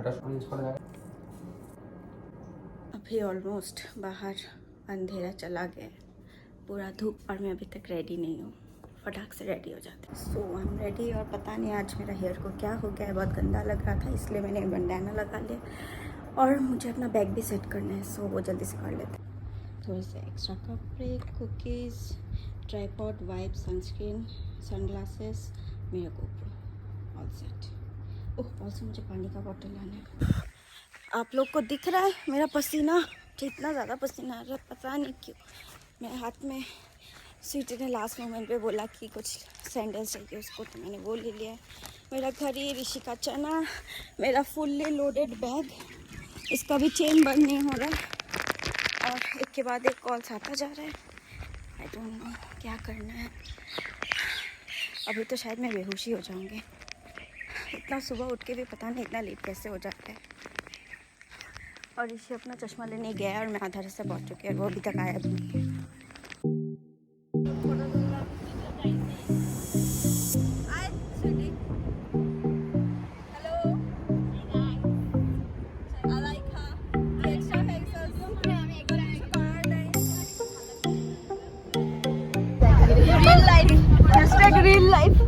अभी ऑलमोस्ट बाहर अंधेरा चला गया, पूरा धूप, और मैं अभी तक रेडी नहीं हूँ। फटाक से रेडी हो जाते। सो आई एम रेडी, और पता नहीं आज मेरा हेयर को क्या हो गया है, बहुत गंदा लग रहा था, इसलिए मैंने बंडाना लगा लिया। और मुझे अपना बैग भी सेट करना है, सो वो जल्दी से कर लेते हैं। थोड़े से एक्स्ट्रा कपड़े, cookies, tripod, wipe, sunscreen, sunglasses, मेरा गोप्रो, ऑल सेट। ओह, ऑल्सो मुझे पानी का बॉटल लाना है। आप लोग को दिख रहा है मेरा पसीना, इतना ज़्यादा पसीना आ रहा है, पता नहीं क्यों। मेरे हाथ में स्वीटी ने लास्ट मोमेंट पे बोला कि कुछ सैंडल्स चाहिए उसको, तो मैंने वो ले लिया है। मेरा घड़ी, ऋषि का चना, मेरा फुल्ली लोडेड बैग, इसका भी चेन बंद नहीं हो रहा है, और एक के बाद एक कॉल्स आता जा रहा है। आई डोंट नो क्या करना है। अभी तो शायद मैं बेहोशी हो जाऊँगी, इतना सुबह उठ के भी पता नहीं इतना लेट कैसे हो जाता है। और ऋषि अपना चश्मा लेने गया और मैं आधा रास्ता पहुँच चुकी है, वो अभी तक आया भी नहीं है। Real life.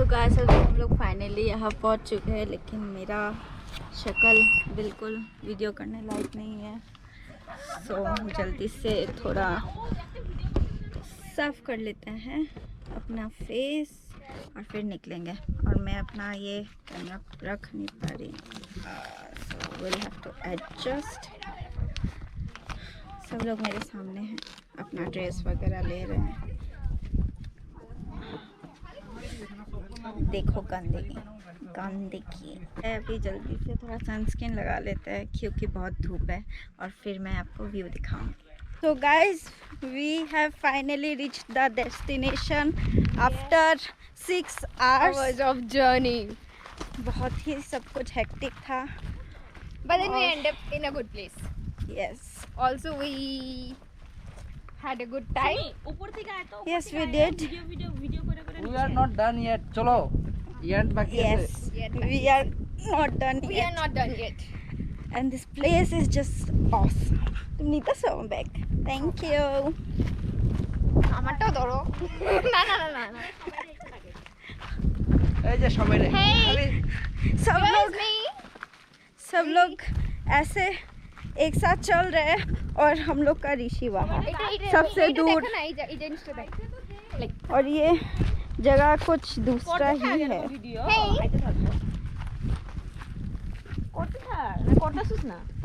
गाइस अभी हम लोग फाइनली यहाँ पहुँच चुके हैं, लेकिन मेरा शक्ल बिल्कुल वीडियो करने लायक नहीं है। सो जल्दी से थोड़ा साफ कर लेते हैं अपना फेस और फिर निकलेंगे। और मैं अपना ये कैमरा रख नहीं पा रही, so will have to adjust. सब लोग मेरे सामने हैं, अपना ड्रेस वगैरह ले रहे हैं। देखो गंदगी। अभी जल्दी से थोड़ा सनस्क्रीन लगा लेते हैं क्योंकि बहुत धूप है, और फिर मैं आपको व्यू दिखाऊंगी। So guys, we have finally reached the destination after 6 hours of journey. बहुत ही सब कुछ हेक्टिक था, But then we ended up in a good place. yes Also we had a good time. yes we did We are not done yet. चलो end बाकी है। yes we are not done We yet. are not done yet. And this place is just awesome. तुम नीता सो bag, thank you. আমারটাও ধরো না না না না না এই যে সবাই রে सब लोग ऐसे एक साथ चल रहे हैं और हम लोग का ऋषि वहाँ सबसे दूर और ये जगह कुछ दूसरा ही है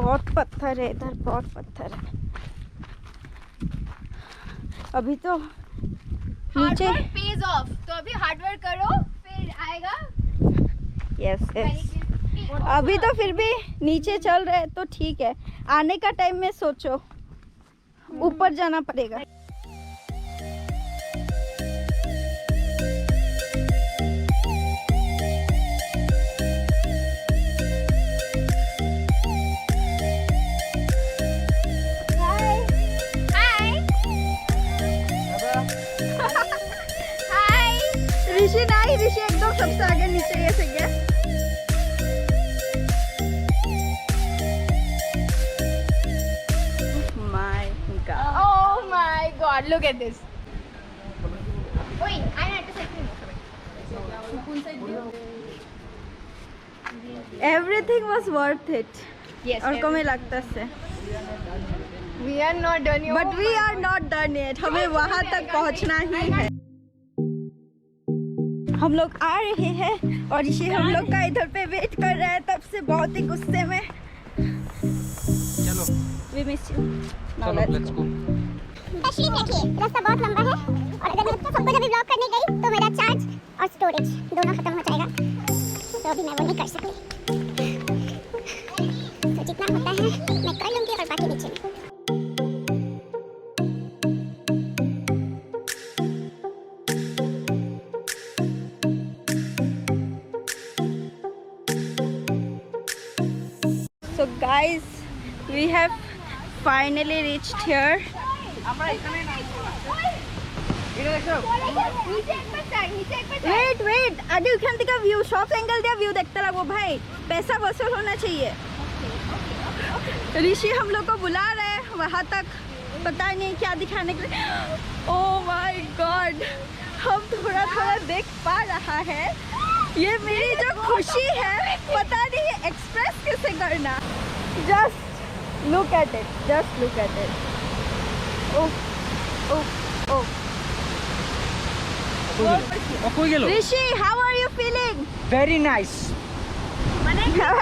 बहुत पत्थर है इधर बहुत पत्थर है अभी तो नीचे पेज ऑफ तो अभी हार्ड वर्क करो फिर आएगा यस यस अभी तो फिर भी नीचे चल रहे तो ठीक है आने का टाइम में सोचो ऊपर जाना पड़ेगा ऋषि नहीं ऋषि एकदम सबसे आगे नीचे ये से गया Oh my god, look at this. Wait, I had to say everything was worth it yes. और कमें लगता से We are not done yet. but we are not done yet हमें वहाँ तक पहुँचना ही है हम लोग आ रहे हैं और ऋषि हम लोग का इधर पे वेट कर रहा है तब से बहुत ही गुस्से में चलो we miss you चलो लेट्स गो तशरीफ रखिए रास्ता बहुत लंबा है और अगर मैं सबको जब ब्लॉक करने गई तो मेरा चार्ज और स्टोरेज दोनों खत्म हो जाएगा तो अभी मैं वो नहीं कर सकती तो जितना होता है मैं कर लूँगी और बाकी नीचे so guys we have finally reached here wait wait আগে ওখান থেকে ভিউ সব অ্যাঙ্গেল দিয়ে ভিউ देखते लगो भाई पैसा वसूल होना चाहिए ऋषि हम लोग को बुला रहे हैं वहाँ तक पता नहीं क्या दिखाने के लिए ओह माय गॉड हम थोड़ा थोड़ा देख पा रहा है ये मेरी जो खुशी है पता नहीं एक्सप्रेस कैसे करना just look at it oh oh oh Rishi, how are you feeling? very nice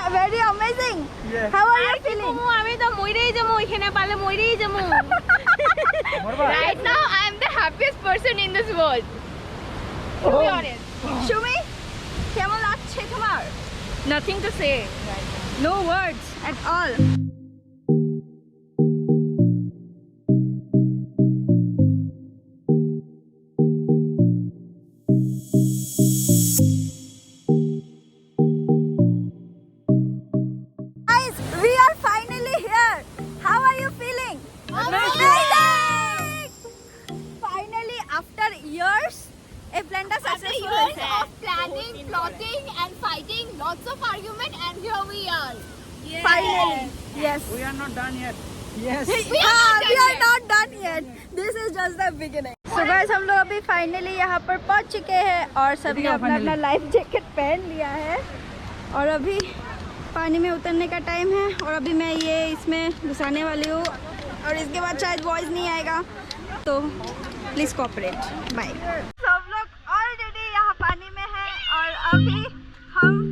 very amazing yes. how are you feeling? আমি তো মইরেই যাবো এখানে পালে মইরেই যাবো right now I am the happiest person in this world to be honest Sumi কেমন লাগছে তোমার? nothing to say no words at all lots of argument and here we are finally yes we are not done yet yes we are not done yet this is just the beginning so guys हम लोग अभी finally यहाँ पर पहुँच चुके हैं और सभी अपना अपना लाइफ जैकेट पहन लिया है और अभी पानी में उतरने का टाइम है और अभी मैं ये इसमें घुसाने वाली हूँ और इसके बाद शायद वॉइस नहीं आएगा तो प्लीज कोऑपरेट बाय सब लोग ऑलरेडी यहाँ पानी में हैं और अभी हम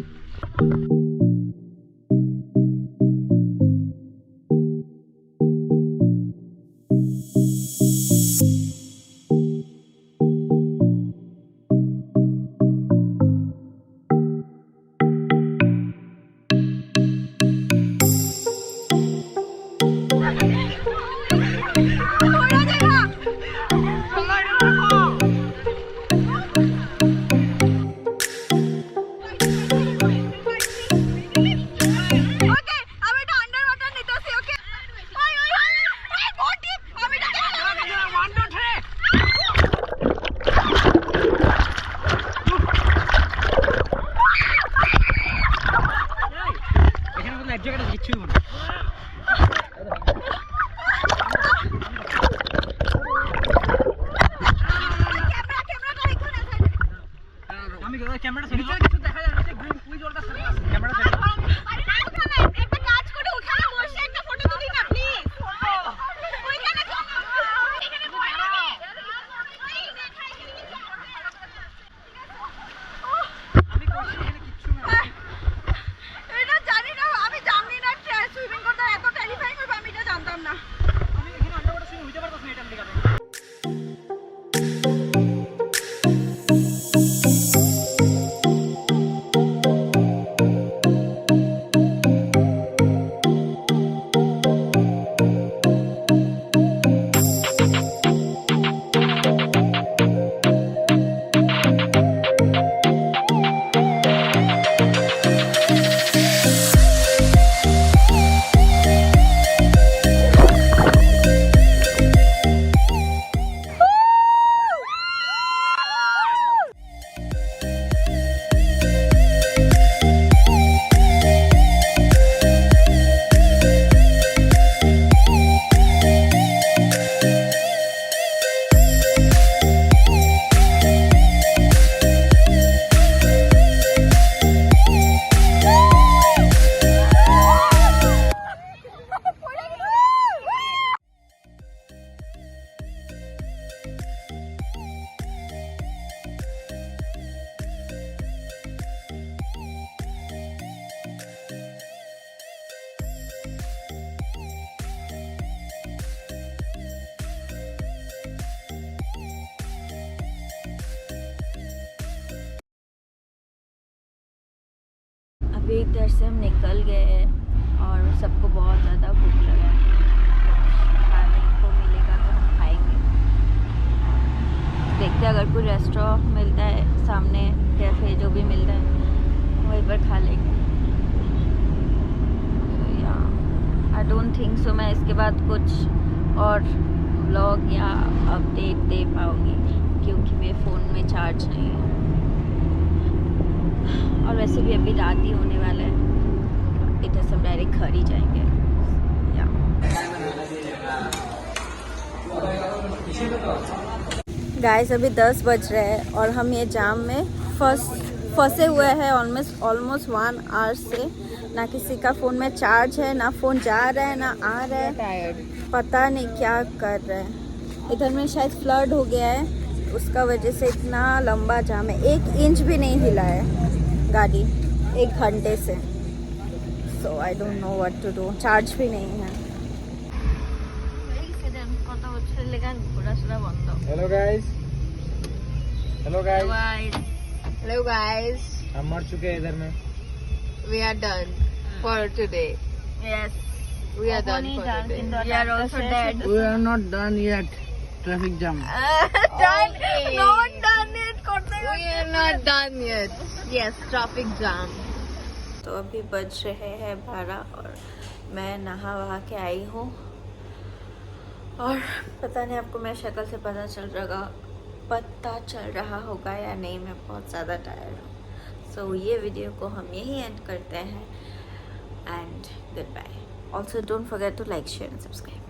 अभी इधर से हम निकल गए हैं और सबको बहुत ज़्यादा भूख लगा है। खाने को मिलेगा तो हम खाएंगे। देखते हैं अगर कोई रेस्टोरेंट मिलता है सामने, कैफ़े जो भी मिलता है वहीं पर खा लेंगे। आई डोंट थिंक सो मैं इसके बाद कुछ और व्लॉग या अपडेट दे पाऊँगी क्योंकि मेरे फ़ोन में चार्ज नहीं है और वैसे भी अभी रात ही होने वाला है। इधर से हम डायरेक्ट घर ही जाएंगे। गाइस अभी 10 बज रहे हैं और हम ये जाम में फंसे हुए हैं ऑलमोस्ट 1 आवर से। ना किसी का फ़ोन में चार्ज है, ना फ़ोन जा रहा है, ना आ रहा है। पता नहीं क्या कर रहे हैं। इधर में शायद फ्लड हो गया है, उसका वजह से इतना लंबा जाम है। 1 इंच भी नहीं हिला है गाड़ी 1 घंटे से। So I don't know what to do. Charge भी नहीं है। Hello guys, hello guys, Hello guys, हम मर चुके हैं इधर में। we are done for today. Yes, We are done for today. we are also dead. We are not done yet. Traffic jam. Done. Not done it. We are not done yet. Yes, traffic jam. तो अभी बज रहे हैं 12 और मैं नहा वहा के आई हूँ और पता नहीं आपको मेरी शक्ल से पता चल रहा होगा या नहीं, मैं बहुत ज़्यादा टायर्ड हूँ। सो ये वीडियो को हम यहीं एंड करते हैं and goodbye. Also don't forget to like share and subscribe.